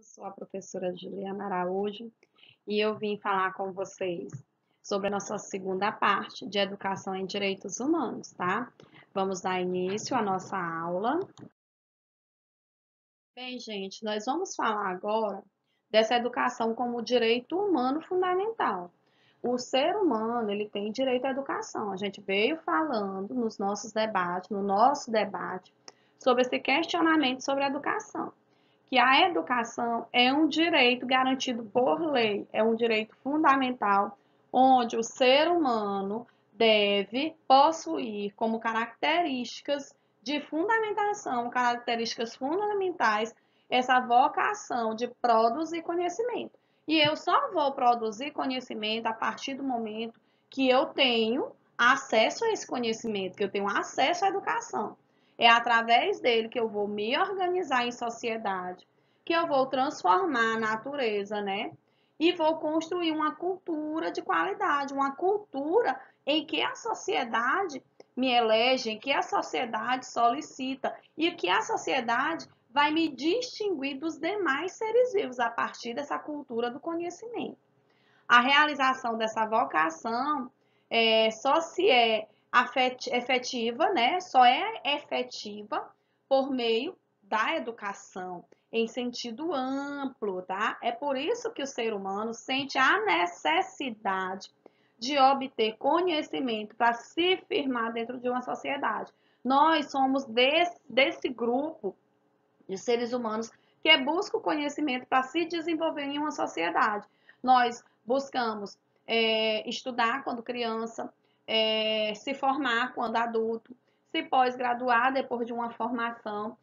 Sou a professora Juliana Araújo e eu vim falar com vocês sobre a nossa segunda parte de Educação em Direitos Humanos, tá? Vamos dar início à nossa aula. Bem, gente, nós vamos falar agora dessa educação como direito humano fundamental. O ser humano, ele tem direito à educação. A gente veio falando nos nossos debates, no nosso debate, sobre esse questionamento sobre a educação. Que a educação é um direito garantido por lei, é um direito fundamental, onde o ser humano deve possuir como características de fundamentação, características fundamentais, essa vocação de produzir conhecimento. E eu só vou produzir conhecimento a partir do momento que eu tenho acesso a esse conhecimento, que eu tenho acesso à educação. É através dele que eu vou me organizar em sociedade, que eu vou transformar a natureza, né? E vou construir uma cultura de qualidade, uma cultura em que a sociedade me elege, em que a sociedade solicita e que a sociedade vai me distinguir dos demais seres vivos a partir dessa cultura do conhecimento. A realização dessa vocação só se é efetiva, né? Só é efetiva por meio da educação, em sentido amplo, tá? É por isso que o ser humano sente a necessidade de obter conhecimento para se firmar dentro de uma sociedade. Nós somos desse grupo de seres humanos que busca o conhecimento para se desenvolver em uma sociedade. Nós buscamos estudar quando criança, se formar quando adulto, se pós-graduar depois de uma formação,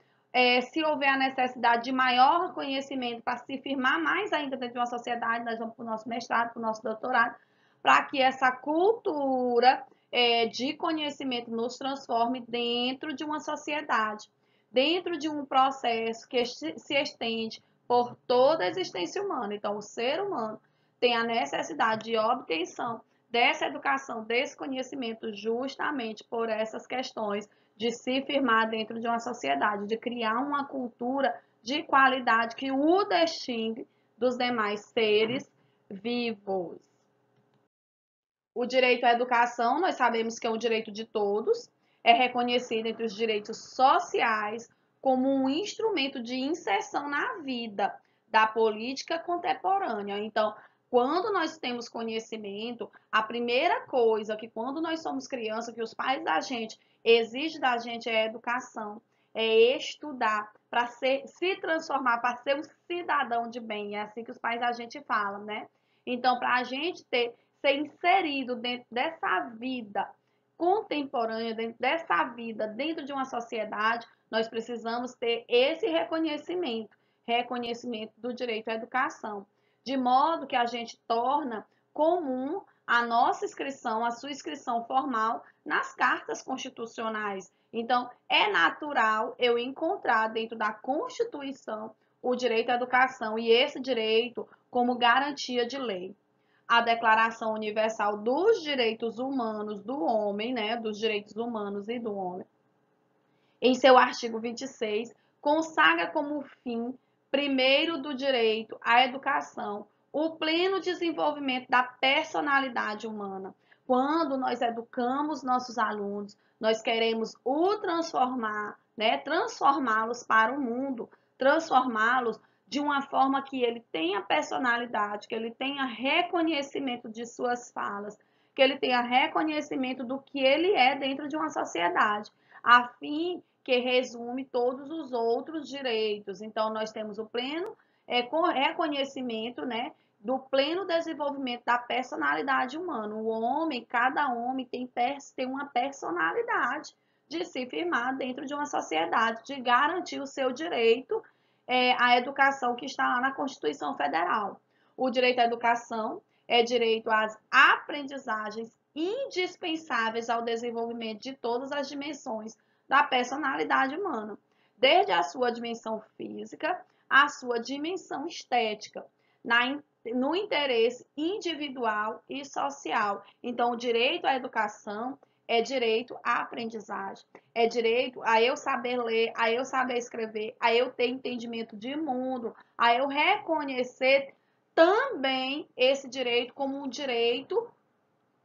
se houver a necessidade de maior conhecimento para se firmar mais ainda dentro de uma sociedade, nós vamos para o nosso mestrado, para o nosso doutorado, para que essa cultura de conhecimento nos transforme dentro de uma sociedade, dentro de um processo que se estende por toda a existência humana. Então, o ser humano tem a necessidade de obtenção dessa educação, desse conhecimento, justamente por essas questões de se firmar dentro de uma sociedade, de criar uma cultura de qualidade que o distingue dos demais seres vivos. O direito à educação, nós sabemos que é um direito de todos, é reconhecido entre os direitos sociais como um instrumento de inserção na vida da política contemporânea. Então, quando nós temos conhecimento, a primeira coisa que quando nós somos crianças, que os pais da gente exigem da gente é a educação, é estudar para se transformar, para ser um cidadão de bem. É assim que os pais da gente falam, né? Então, para a gente ser inserido dentro dessa vida contemporânea, dentro dessa vida, dentro de uma sociedade, nós precisamos ter esse reconhecimento do direito à educação, de modo que a gente torna comum a nossa inscrição, a sua inscrição formal nas cartas constitucionais. Então, é natural eu encontrar dentro da Constituição o direito à educação e esse direito como garantia de lei. A Declaração Universal dos Direitos Humanos do Homem, né, dos direitos humanos e do homem, em seu artigo 26, consagra como fim primeiro do direito à educação o pleno desenvolvimento da personalidade humana. Quando nós educamos nossos alunos, nós queremos o transformar, né, transformá-los para o mundo, transformá-los de uma forma que ele tenha personalidade, que ele tenha reconhecimento de suas falas, que ele tenha reconhecimento do que ele é dentro de uma sociedade, a fim que resume todos os outros direitos. Então, nós temos o pleno reconhecimento, né, do pleno desenvolvimento da personalidade humana. O homem, cada homem tem uma personalidade de se firmar dentro de uma sociedade, de garantir o seu direito à educação que está lá na Constituição Federal. O direito à educação é direito às aprendizagens indispensáveis ao desenvolvimento de todas as dimensões da personalidade humana, desde a sua dimensão física à sua dimensão estética, no interesse individual e social. Então, o direito à educação é direito à aprendizagem, é direito a eu saber ler, a eu saber escrever, a eu ter entendimento de mundo, a eu reconhecer também esse direito como um direito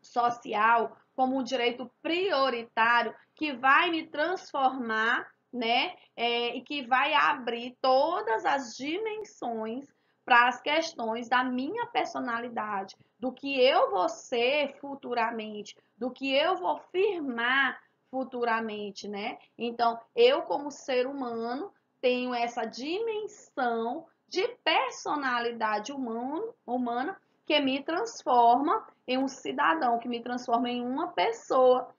social, como um direito prioritário que vai me transformar, né? E que vai abrir todas as dimensões para as questões da minha personalidade, do que eu vou ser futuramente, do que eu vou firmar futuramente, né? Então, eu como ser humano tenho essa dimensão de personalidade humana que me transforma em um cidadão, que me transforma em uma pessoa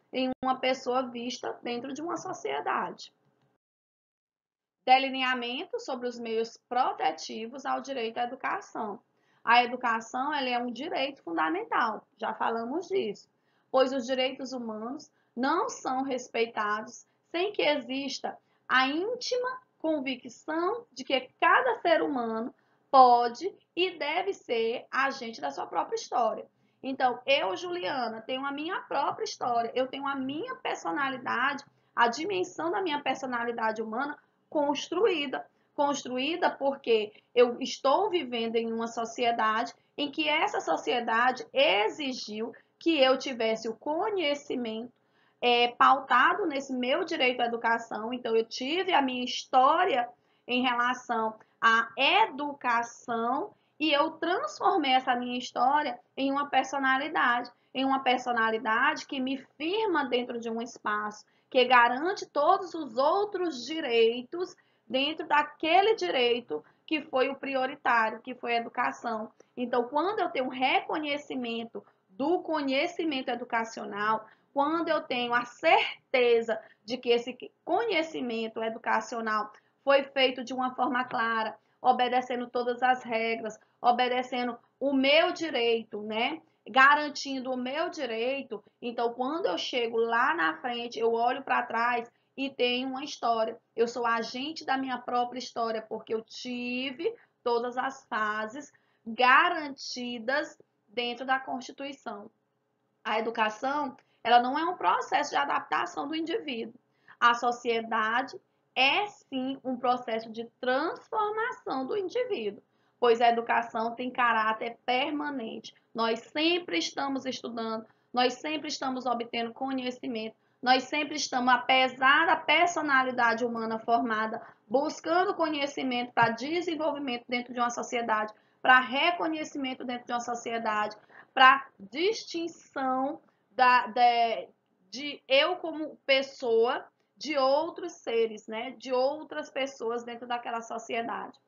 vista dentro de uma sociedade. Delineamento sobre os meios protetivos ao direito à educação. A educação ela é um direito fundamental, já falamos disso, pois os direitos humanos não são respeitados sem que exista a íntima convicção de que cada ser humano pode e deve ser agente da sua própria história. Então, eu, Juliana, tenho a minha própria história, eu tenho a minha personalidade, a dimensão da minha personalidade humana construída. Construída porque eu estou vivendo em uma sociedade em que essa sociedade exigiu que eu tivesse o conhecimento pautado nesse meu direito à educação. Então, eu tive a minha história em relação à educação e eu transformei essa minha história em uma personalidade que me firma dentro de um espaço, que garante todos os outros direitos dentro daquele direito que foi o prioritário, que foi a educação. Então, quando eu tenho um reconhecimento do conhecimento educacional, quando eu tenho a certeza de que esse conhecimento educacional foi feito de uma forma clara, obedecendo todas as regras, obedecendo o meu direito, né? Garantindo o meu direito. Então, quando eu chego lá na frente, eu olho para trás e tenho uma história. Eu sou agente da minha própria história, porque eu tive todas as fases garantidas dentro da Constituição. A educação, ela não é um processo de adaptação do indivíduo. A sociedade é sim um processo de transformação do indivíduo, pois a educação tem caráter permanente. Nós sempre estamos estudando, nós sempre estamos obtendo conhecimento, nós sempre estamos, apesar da personalidade humana formada, buscando conhecimento para desenvolvimento dentro de uma sociedade, para reconhecimento dentro de uma sociedade, para distinção de eu como pessoa de outros seres, né? De outras pessoas dentro daquela sociedade.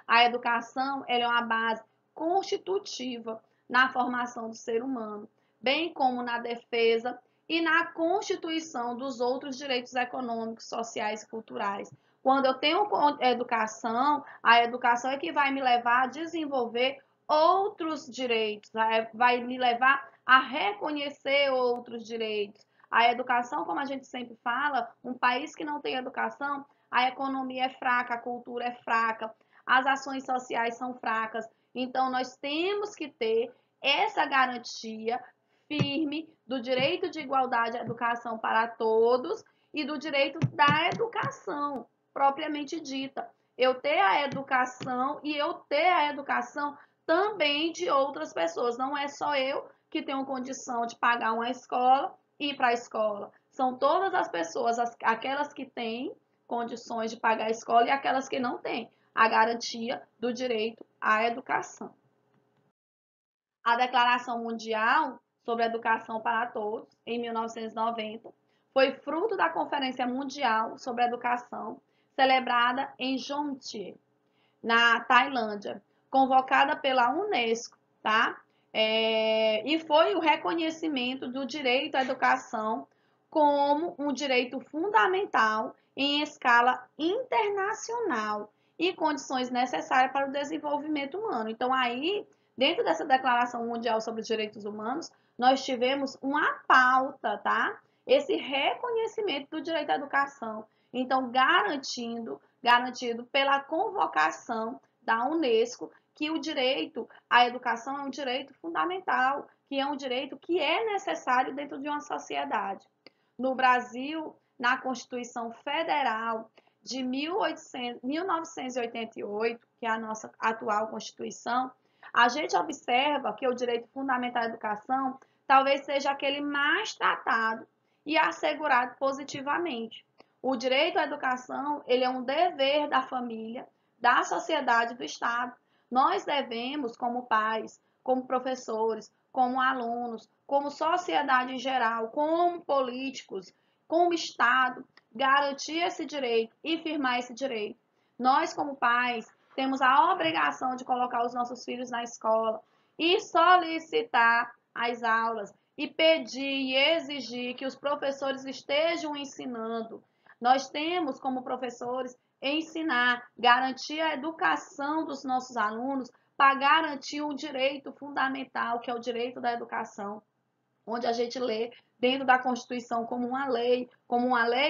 A educação ela é uma base constitutiva na formação do ser humano, bem como na defesa e na constituição dos outros direitos econômicos, sociais e culturais. Quando eu tenho educação, a educação é que vai me levar a desenvolver outros direitos, vai me levar a reconhecer outros direitos. A educação, como a gente sempre fala, um país que não tem educação, a economia é fraca, a cultura é fraca, as ações sociais são fracas. Então, nós temos que ter essa garantia firme do direito de igualdade à educação para todos e do direito da educação propriamente dita. Eu ter a educação e eu ter a educação também de outras pessoas. Não é só eu que tenho condição de pagar uma escola e ir para a escola. São todas as pessoas, aquelas que têm condições de pagar a escola e aquelas que não têm a garantia do direito à educação. A Declaração Mundial sobre a Educação para Todos, em 1990, foi fruto da Conferência Mundial sobre a Educação, celebrada em Jomtien, na Tailândia, convocada pela Unesco, tá? E foi o reconhecimento do direito à educação como um direito fundamental em escala internacional e condições necessárias para o desenvolvimento humano. Então, aí, dentro dessa Declaração Mundial sobre os Direitos Humanos, nós tivemos uma pauta, tá? Esse reconhecimento do direito à educação. Então, garantido pela convocação da Unesco, que o direito à educação é um direito fundamental, que é um direito que é necessário dentro de uma sociedade. no Brasil, na Constituição Federal de 1988, que é a nossa atual Constituição, a gente observa que o direito fundamental à educação talvez seja aquele mais tratado e assegurado positivamente. O direito à educação, ele é um dever da família, da sociedade e do Estado. Nós devemos, como pais, como professores, como alunos, como sociedade em geral, como políticos, como Estado, garantir esse direito e firmar esse direito. Nós, como pais, temos a obrigação de colocar os nossos filhos na escola e solicitar as aulas e pedir e exigir que os professores estejam ensinando. Nós temos, como professores, ensinar, garantir a educação dos nossos alunos para garantir um direito fundamental, que é o direito da educação, onde a gente lê dentro da Constituição como uma lei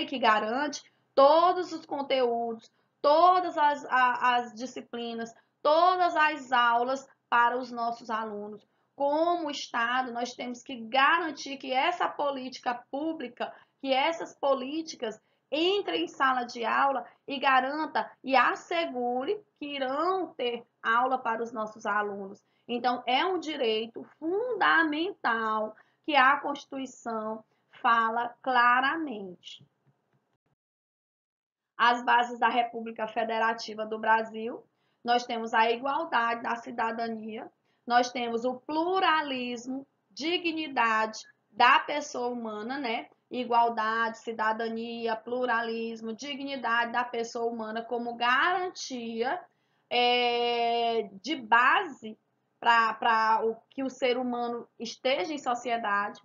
que garante todos os conteúdos, todas as disciplinas, todas as aulas para os nossos alunos. Como Estado, nós temos que garantir que essa política pública, que essas políticas entrem em sala de aula e garanta e assegure que irão ter aula para os nossos alunos. Então, é um direito fundamental que a Constituição fala claramente. As bases da República Federativa do Brasil, nós temos a igualdade da cidadania, nós temos o pluralismo, dignidade da pessoa humana, né? Igualdade, cidadania, pluralismo, dignidade da pessoa humana como garantia de base para que o ser humano esteja em sociedade.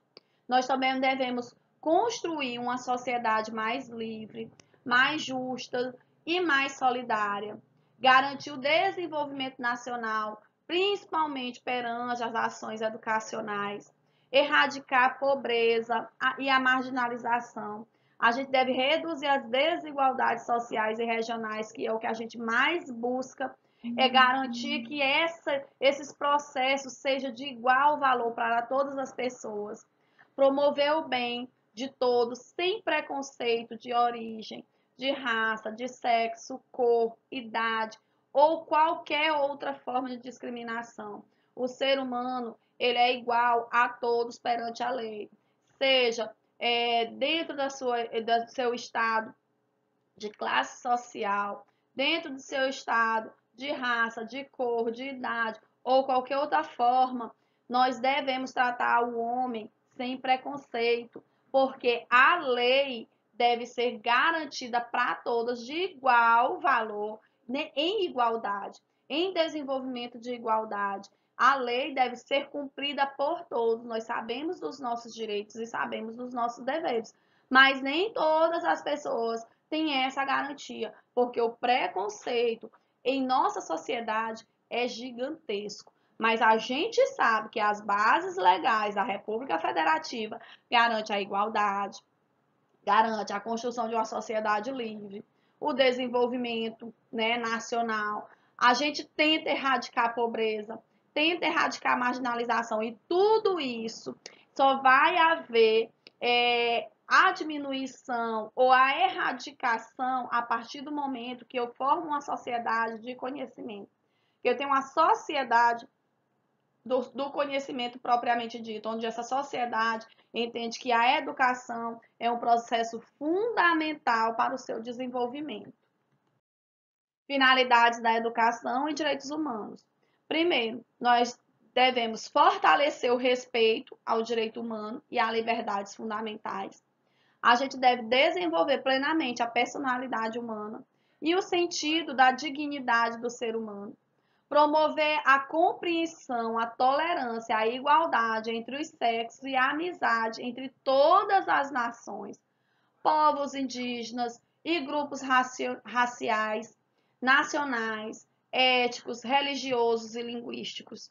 Nós também devemos construir uma sociedade mais livre, mais justa e mais solidária. Garantir o desenvolvimento nacional, principalmente perante as ações educacionais. Erradicar a pobreza e a marginalização. A gente deve reduzir as desigualdades sociais e regionais, que é o que a gente mais busca, é garantir que esses processos sejam de igual valor para todas as pessoas. Promover o bem de todos, sem preconceito de origem, de raça, de sexo, cor, idade ou qualquer outra forma de discriminação. O ser humano, ele é igual a todos perante a lei, seja dentro do seu estado de classe social, dentro do seu estado de raça, de cor, de idade ou qualquer outra forma, nós devemos tratar o homem sem preconceito, porque a lei deve ser garantida para todos de igual valor, né, em igualdade, em desenvolvimento de igualdade. A lei deve ser cumprida por todos. Nós sabemos dos nossos direitos e sabemos dos nossos deveres, mas nem todas as pessoas têm essa garantia, porque o preconceito em nossa sociedade é gigantesco. Mas a gente sabe que as bases legais da República Federativa garantem a igualdade, garante a construção de uma sociedade livre, o desenvolvimento, né, nacional. A gente tenta erradicar a pobreza, tenta erradicar a marginalização e tudo isso só vai haver a diminuição ou a erradicação a partir do momento que eu formo uma sociedade de conhecimento, que eu tenho uma sociedade do conhecimento propriamente dito, onde essa sociedade entende que a educação é um processo fundamental para o seu desenvolvimento. Finalidades da educação e direitos humanos. Primeiro, nós devemos fortalecer o respeito ao direito humano e às liberdades fundamentais. A gente deve desenvolver plenamente a personalidade humana e o sentido da dignidade do ser humano. Promover a compreensão, a tolerância, a igualdade entre os sexos e a amizade entre todas as nações, povos indígenas e grupos raciais, nacionais, étnicos, religiosos e linguísticos.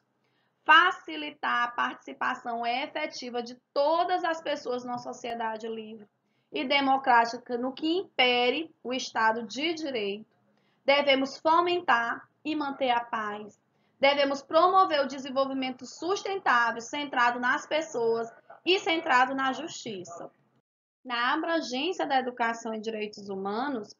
Facilitar a participação efetiva de todas as pessoas numa sociedade livre e democrática no que impere o Estado de Direito. Devemos fomentar e manter a paz. Devemos promover o desenvolvimento sustentável, centrado nas pessoas e centrado na justiça. Na abrangência da educação em direitos humanos,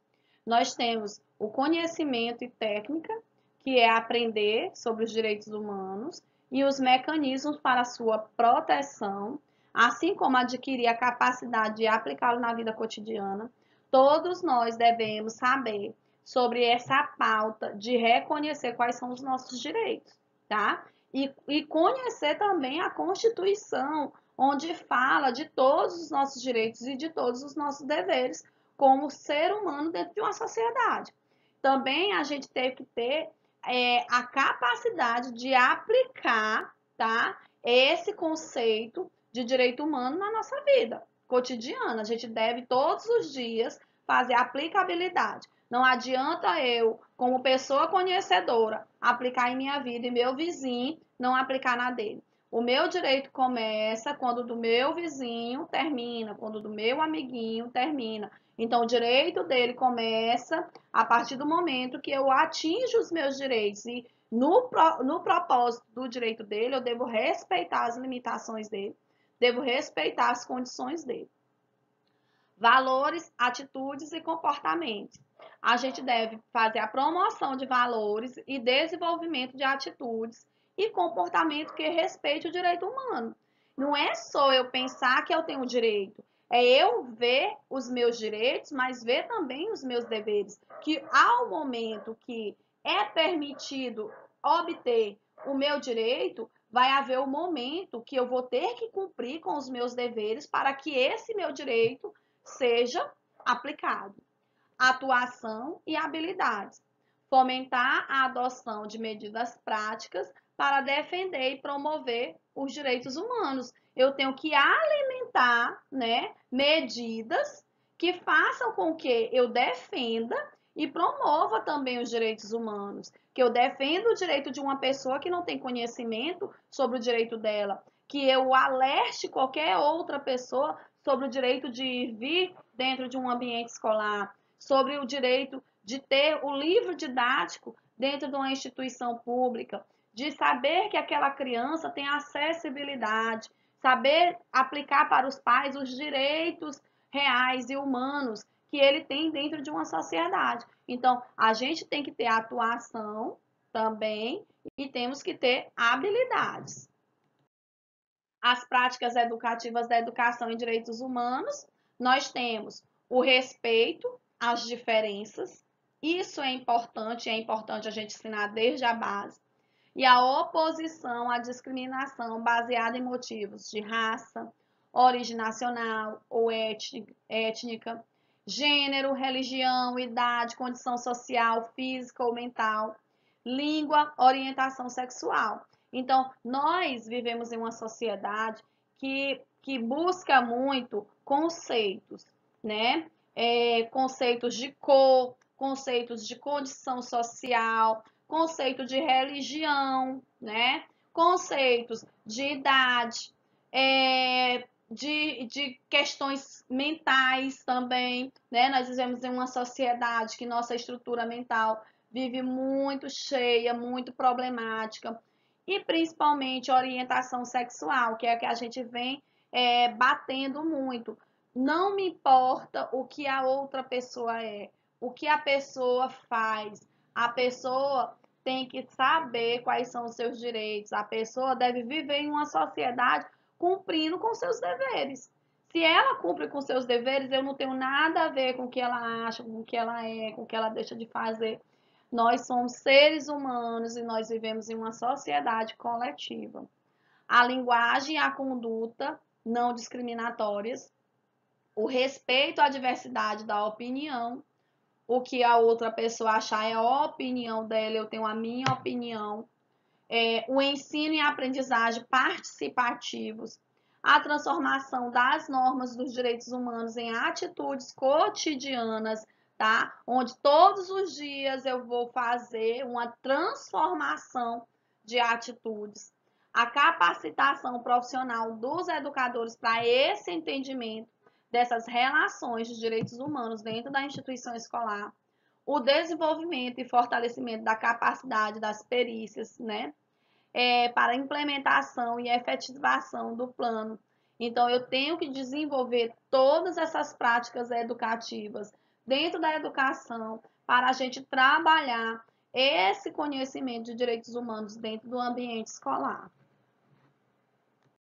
nós temos o conhecimento e técnica, que é aprender sobre os direitos humanos e os mecanismos para sua proteção, assim como adquirir a capacidade de aplicá-lo na vida cotidiana. Todos nós devemos saber sobre essa pauta de reconhecer quais são os nossos direitos, tá? E conhecer também a Constituição, onde fala de todos os nossos direitos e de todos os nossos deveres como ser humano dentro de uma sociedade. Também a gente teve que ter a capacidade de aplicar, tá, esse conceito de direito humano na nossa vida cotidiana. A gente deve todos os dias fazer aplicabilidade. Não adianta eu, como pessoa conhecedora, aplicar em minha vida e meu vizinho não aplicar na dele. O meu direito começa quando do meu vizinho termina, quando do meu amiguinho termina. Então, o direito dele começa a partir do momento que eu atinjo os meus direitos. E no propósito do direito dele, eu devo respeitar as limitações dele, devo respeitar as condições dele. Valores, atitudes e comportamentos. A gente deve fazer a promoção de valores e desenvolvimento de atitudes e comportamento que respeite o direito humano. Não é só eu pensar que eu tenho direito, é eu ver os meus direitos, mas ver também os meus deveres. Que ao momento que é permitido obter o meu direito, vai haver o momento que eu vou ter que cumprir com os meus deveres para que esse meu direito seja aplicado. Atuação e habilidades. Fomentar a adoção de medidas práticas para defender e promover os direitos humanos. Eu tenho que alimentar, né, medidas que façam com que eu defenda e promova também os direitos humanos, que eu defenda o direito de uma pessoa que não tem conhecimento sobre o direito dela, que eu alerte qualquer outra pessoa sobre o direito de vir dentro de um ambiente escolar, sobre o direito de ter o livro didático dentro de uma instituição pública, de saber que aquela criança tem acessibilidade, saber aplicar para os pais os direitos reais e humanos que ele tem dentro de uma sociedade. Então, a gente tem que ter atuação também e temos que ter habilidades. As práticas educativas da educação em direitos humanos, nós temos o respeito às diferenças, isso é importante a gente ensinar desde a base, e a oposição à discriminação baseada em motivos de raça, origem nacional ou étnica, gênero, religião, idade, condição social, física ou mental, língua, orientação sexual. Então, nós vivemos em uma sociedade que busca muito conceitos, né? Conceitos de cor, conceitos de condição social, conceito de religião, né? Conceitos de idade, de questões mentais também, né? Nós vivemos em uma sociedade que nossa estrutura mental vive muito cheia, muito problemática, e principalmente orientação sexual, que é a que a gente vem batendo muito. Não me importa o que a outra pessoa é, o que a pessoa faz, a pessoa tem que saber quais são os seus direitos, a pessoa deve viver em uma sociedade cumprindo com seus deveres. Se ela cumpre com seus deveres, eu não tenho nada a ver com o que ela acha, com o que ela é, com o que ela deixa de fazer. Nós somos seres humanos e nós vivemos em uma sociedade coletiva. A linguagem e a conduta não discriminatórias, o respeito à diversidade da opinião, o que a outra pessoa achar é a opinião dela, eu tenho a minha opinião, o ensino e a aprendizagem participativos, a transformação das normas dos direitos humanos em atitudes cotidianas, tá? Onde todos os dias eu vou fazer uma transformação de atitudes. A capacitação profissional dos educadores para esse entendimento dessas relações de direitos humanos dentro da instituição escolar, o desenvolvimento e fortalecimento da capacidade das perícias, né? Para implementação e efetivação do plano Então, eu tenho que desenvolver todas essas práticas educativas dentro da educação para a gente trabalhar esse conhecimento de direitos humanos dentro do ambiente escolar.